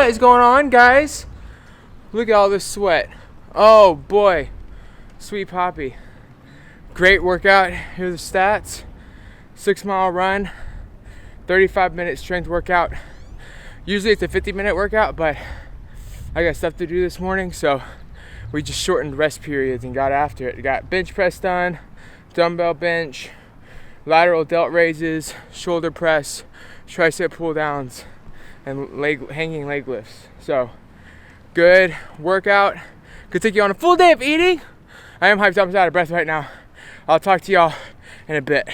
What is going on, guys? Look at all this sweat. Oh boy, sweet poppy. Great workout. Here are the stats. 6-mile run, 35-minute strength workout. Usually it's a 50-minute workout, but I got stuff to do this morning, so we just shortened rest periods and got after it. Got bench press done, dumbbell bench, lateral delt raises, shoulder press, tricep pull downs, and hanging leg lifts. So good workout. Could take you on a full day of eating. I am hyped up. I'm out of breath right now. I'll talk to y'all in a bit.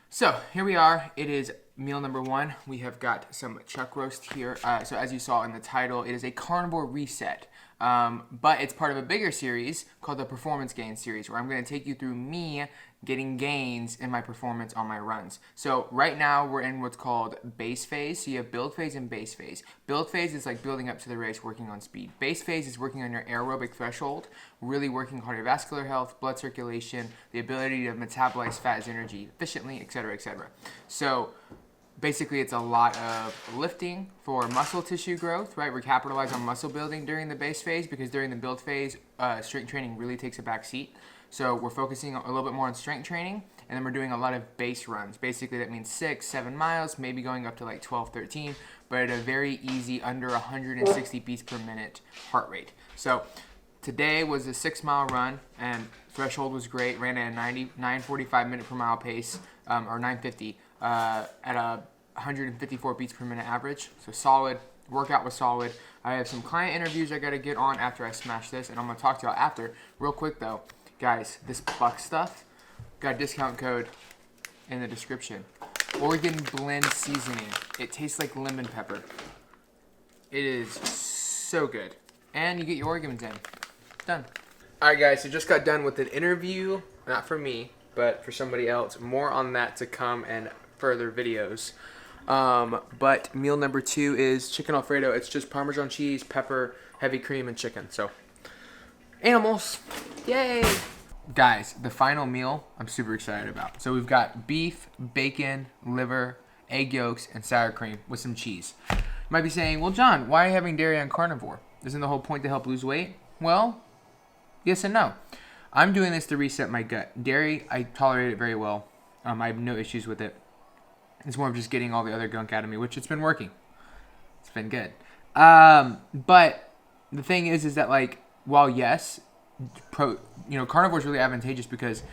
So here we are. It is meal number 1. We have got some chuck roast here. So as you saw in the title, it is a carnivore reset. But it's part of a bigger series called the Performance Gains series, where I'm going to take you through me getting gains in my performance on my runs. So right now we're in what's called base phase. So you have build phase and base phase. Build phase is like building up to the race, working on speed. Base phase is working on your aerobic threshold, really working cardiovascular health, blood circulation, the ability to metabolize fat as energy efficiently, etc., etc. So basically, it's a lot of lifting for muscle tissue growth, right? We're capitalizing on muscle building during the base phase because during the build phase, strength training really takes a back seat. So we're focusing a little bit more on strength training, and then we're doing a lot of base runs. Basically, that means 6-7 miles, maybe going up to like 12-13, but at a very easy under 160 beats per minute heart rate. So today was a 6-mile run, and threshold was great. Ran at a 9:45 minute per mile pace, or 9:50. At a 154 beats per minute average, so solid. Workout was solid. I have some client interviews I gotta get on after I smash this, and I'm gonna talk to y'all after. Real quick though, guys, this Buck stuff got a discount code in the description. Oregon Blend Seasoning. It tastes like lemon pepper. It is so good, and you get your organs in. Done. All right, guys. So just got done with an interview, not for me, but for somebody else. More on that to come and further videos. But meal number 2 is chicken Alfredo. It's just Parmesan cheese, pepper, heavy cream, and chicken. So, animals. Yay! Guys, the final meal I'm super excited about. So we've got beef, bacon, liver, egg yolks, and sour cream with some cheese. You might be saying, well, John, why are you having dairy on carnivore? Isn't the whole point to help lose weight? Well, yes and no. I'm doing this to reset my gut. Dairy, I tolerate it very well. I have no issues with it. It's more of just getting all the other gunk out of me, which it's been working. It's been good. But the thing is that like, while yes, carnivore is really advantageous because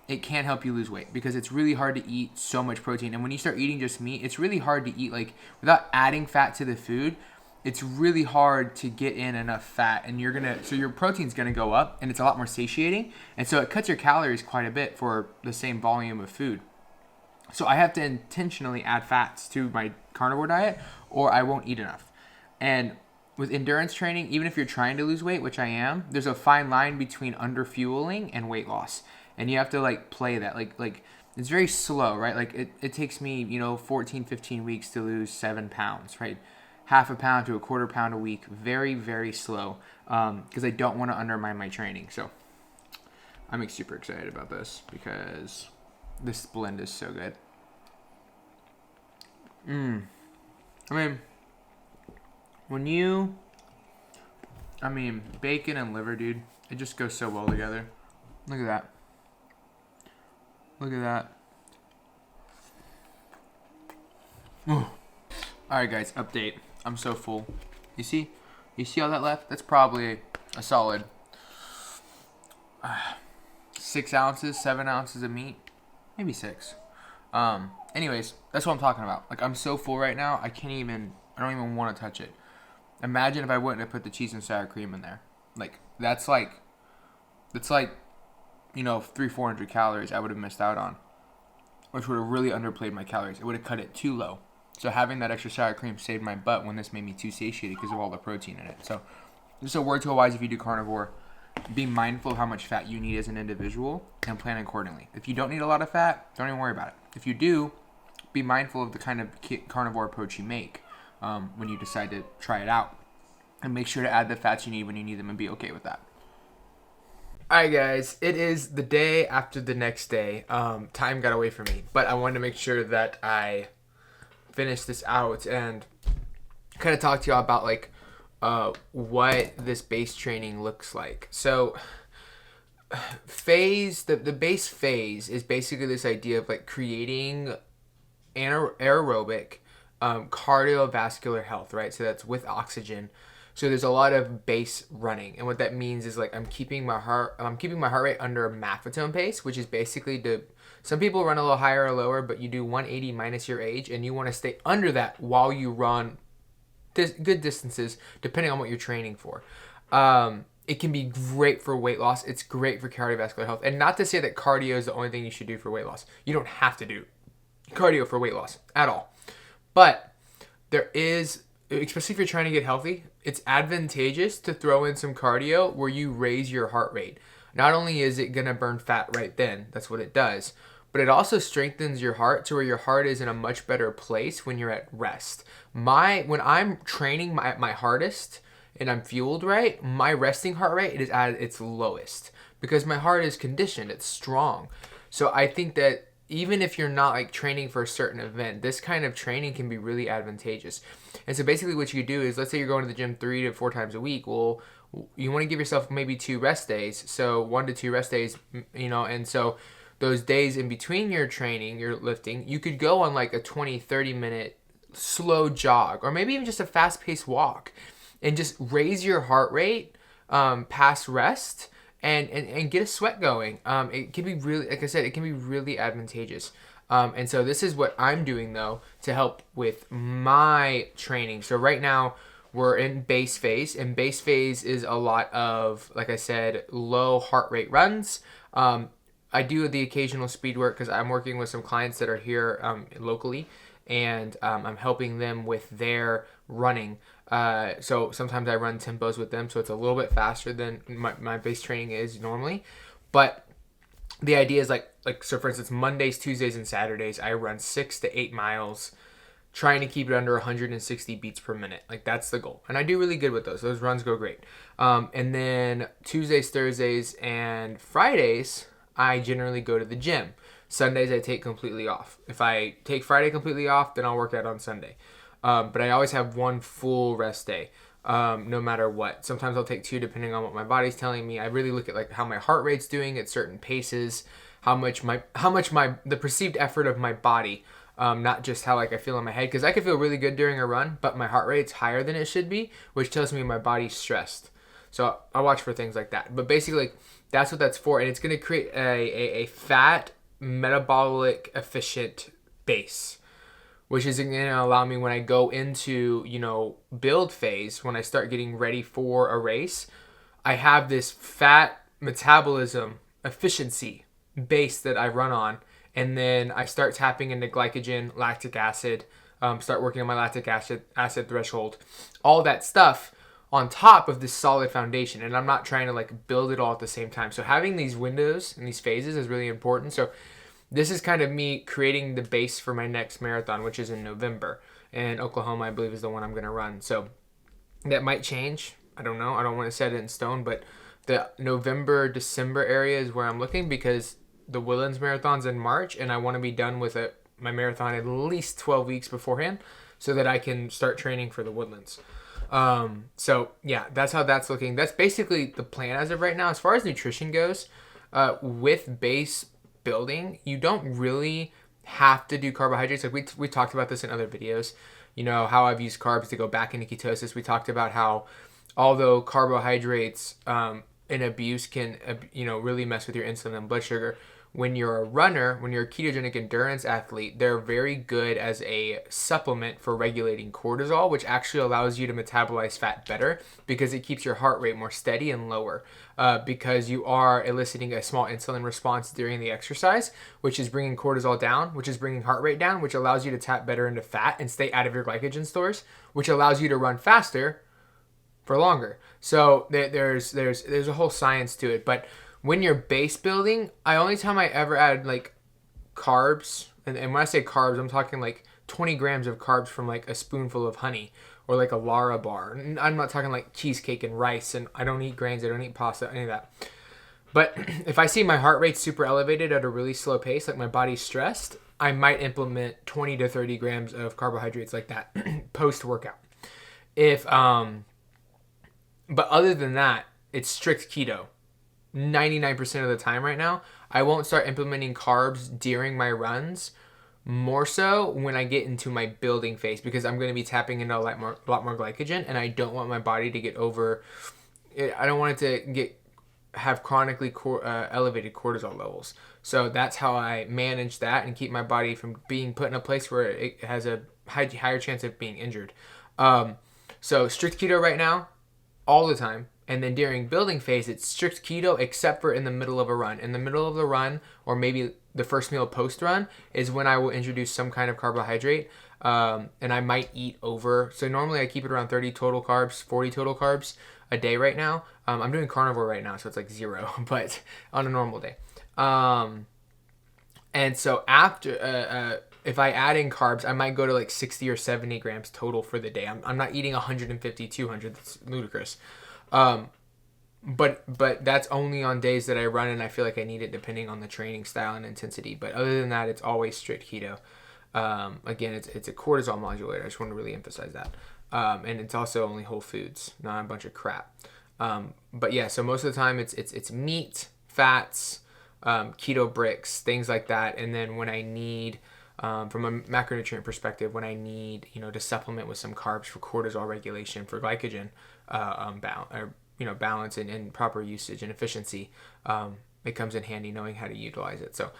it can help you lose weight because it's really hard to eat so much protein. And when you start eating just meat, it's really hard to eat like without adding fat to the food. It's really hard to get in enough fat, and so your protein's gonna go up, and it's a lot more satiating, and so it cuts your calories quite a bit for the same volume of food. So I have to intentionally add fats to my carnivore diet, or I won't eat enough. And with endurance training, even if you're trying to lose weight, which I am, there's a fine line between underfueling and weight loss, and you have to like play that. Like it's very slow, right? Like it takes me 14-15 weeks to lose 7 pounds, right? Half a pound to a quarter pound a week. Very, very slow because I don't want to undermine my training. So I'm super excited about this because this blend is so good. Bacon and liver, dude, it just goes so well together. Look at that. Look at that. Ooh. All right, guys, update. I'm so full. You see all that left? That's probably a solid 6 ounces, 7 ounces of meat, maybe 6. Anyways, that's what I'm talking about. Like, I'm so full right now, I don't even want to touch it. Imagine if I wouldn't have put the cheese and sour cream in there. Like, that's like 300-400 calories I would have missed out on, which would have really underplayed my calories. It would have cut it too low. So having that extra sour cream saved my butt when this made me too satiated because of all the protein in it. So just a word to a wise, if you do carnivore, be mindful of how much fat you need as an individual and plan accordingly. If you don't need a lot of fat, don't even worry about it. If you do, be mindful of the kind of carnivore approach you make when you decide to try it out. And make sure to add the fats you need when you need them and be okay with that. Alright guys, it is the day after the next day. Time got away from me, but I wanted to make sure that I finish this out, and kind of talk to y'all about like what this base training looks like. So the base phase is basically this idea of like creating aerobic cardiovascular health, right? So that's with oxygen. So there's a lot of base running, and what that means is like I'm keeping my heart rate under a macrotone pace, which is basically some people run a little higher or lower, but you do 180 minus your age, and you want to stay under that while you run good distances, depending on what you're training for. It can be great for weight loss. It's great for cardiovascular health, and not to say that cardio is the only thing you should do for weight loss. You don't have to do cardio for weight loss at all, but there is, especially if you're trying to get healthy, it's advantageous to throw in some cardio where you raise your heart rate. Not only is it going to burn fat right then, that's what it does, but it also strengthens your heart to where your heart is in a much better place when you're at rest. When I'm training my hardest and I'm fueled right, my resting heart rate is at its lowest because my heart is conditioned, it's strong. So I think that even if you're not like training for a certain event, this kind of training can be really advantageous. And so basically what you do is, let's say you're going to the gym 3 to 4 times a week. Well, you want to give yourself maybe 2 rest days. So 1 to 2 rest days, and so those days in between your training, your lifting, you could go on like a 20, 30 minute slow jog, or maybe even just a fast paced walk, and just raise your heart rate past rest. And get a sweat going. It can be really, like I said, it can be really advantageous. And so this is what I'm doing though to help with my training. So right now we're in base phase, and base phase is a lot of, like I said, low heart rate runs. I do the occasional speed work because I'm working with some clients that are here locally, and I'm helping them with their running. So sometimes I run tempos with them, so it's a little bit faster than my base training is normally. But the idea is like so for instance, Mondays, Tuesdays, and Saturdays, I run 6 to 8 miles, trying to keep it under 160 beats per minute. Like that's the goal. And I do really good with those. Those runs go great. And then Tuesdays, Thursdays, and Fridays, I generally go to the gym. Sundays I take completely off. If I take Friday completely off, then I'll work out on Sunday. But I always have 1 full rest day, no matter what. Sometimes I'll take 2 depending on what my body's telling me. I really look at like how my heart rate's doing at certain paces, how much the perceived effort of my body, not just how like I feel in my head, because I can feel really good during a run, but my heart rate's higher than it should be, which tells me my body's stressed. So I watch for things like that. But basically, that's what that's for, and it's going to create a fat, metabolic, efficient base, which is going to allow me when I go into, build phase, when I start getting ready for a race, I have this fat metabolism efficiency base that I run on, and then I start tapping into glycogen, lactic acid, start working on my lactic acid threshold, all that stuff on top of this solid foundation. And I'm not trying to like build it all at the same time. So having these windows and these phases is really important. So this is kind of me creating the base for my next marathon, which is in November. And Oklahoma, I believe, is the one I'm going to run. So that might change. I don't know. I don't want to set it in stone. But the November, December area is where I'm looking, because the Woodlands Marathon's in March. And I want to be done with my marathon at least 12 weeks beforehand, so that I can start training for the Woodlands. So yeah, that's how that's looking. That's basically the plan as of right now. As far as nutrition goes, with base building, you don't really have to do carbohydrates. Like we talked about this in other videos, how I've used carbs to go back into ketosis. We talked about how although carbohydrates in abuse can really mess with your insulin and blood sugar, when you're a runner, when you're a ketogenic endurance athlete, they're very good as a supplement for regulating cortisol, which actually allows you to metabolize fat better, because it keeps your heart rate more steady and lower, because you are eliciting a small insulin response during the exercise, which is bringing cortisol down, which is bringing heart rate down, which allows you to tap better into fat and stay out of your glycogen stores, which allows you to run faster for longer. So there's a whole science to it. But when you're base building, only time I ever add like carbs, and when I say carbs, I'm talking like 20 grams of carbs from like a spoonful of honey, or like a Lara bar. And I'm not talking like cheesecake and rice, and I don't eat grains, I don't eat pasta, any of that. But if I see my heart rate super elevated at a really slow pace, like my body's stressed, I might implement 20 to 30 grams of carbohydrates like that post-workout. But other than that, it's strict keto 99% of the time right now. I won't start implementing carbs during my runs, more so when I get into my building phase, because I'm going to be tapping into a lot more glycogen, and I don't want my body to get I don't want it to have chronically elevated cortisol levels. So that's how I manage that and keep my body from being put in a place where it has a higher chance of being injured. So strict keto right now, all the time. And then during building phase, it's strict keto except for in the middle of a run. In the middle of the run, or maybe the first meal post run, is when I will introduce some kind of carbohydrate. And I might eat over. So normally I keep it around 30 total carbs, 40 total carbs a day right now. I'm doing carnivore right now, so it's like 0, but on a normal day. And so after, if I add in carbs, I might go to like 60 or 70 grams total for the day. I'm not eating 150, 200. That's ludicrous. But that's only on days that I run and I feel like I need it, depending on the training style and intensity. But other than that, it's always strict keto. Again, it's a cortisol modulator. I just want to really emphasize that. And it's also only whole foods, not a bunch of crap. But yeah, so most of the time it's meat, fats, keto bricks, things like that. And then when I need, from a macronutrient perspective, when I need, to supplement with some carbs for cortisol regulation, for glycogen, balance and proper usage and efficiency, it comes in handy knowing how to utilize it. So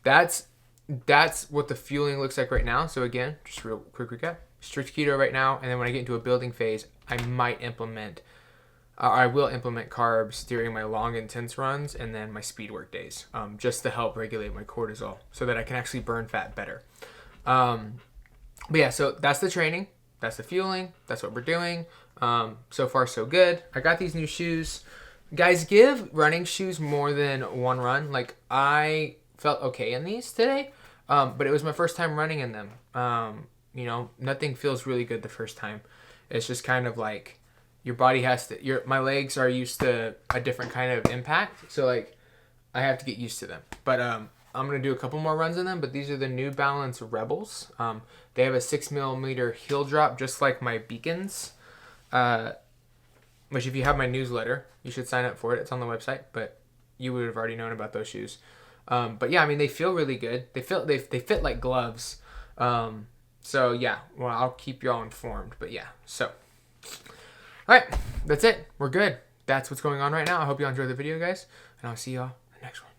that's what the fueling looks like right now. So again, just real quick recap: strict keto right now, and then when I get into a building phase, I will implement carbs during my long intense runs and then my speed work days, just to help regulate my cortisol so that I can actually burn fat better. But yeah, so that's the training, that's the fueling, that's what we're doing. So far so good. I got these new shoes. Guys, give running shoes more than one run. Like, I felt okay in these today, but it was my first time running in them. Nothing feels really good the first time. It's just kind of like your body has to, my legs are used to a different kind of impact. So like, I have to get used to them. But I'm going to do a couple more runs in them, but these are the New Balance Rebels. They have a 6mm heel drop, just like my Beacons. Which, if you have my newsletter, you should sign up for it. It's on the website, but you would have already known about those shoes. But yeah, I mean, they feel really good. They fit like gloves. So yeah, well, I'll keep y'all informed. But yeah, so all right, that's it. We're good. That's what's going on right now. I hope you all enjoyed the video, guys, and I'll see y'all in the next one.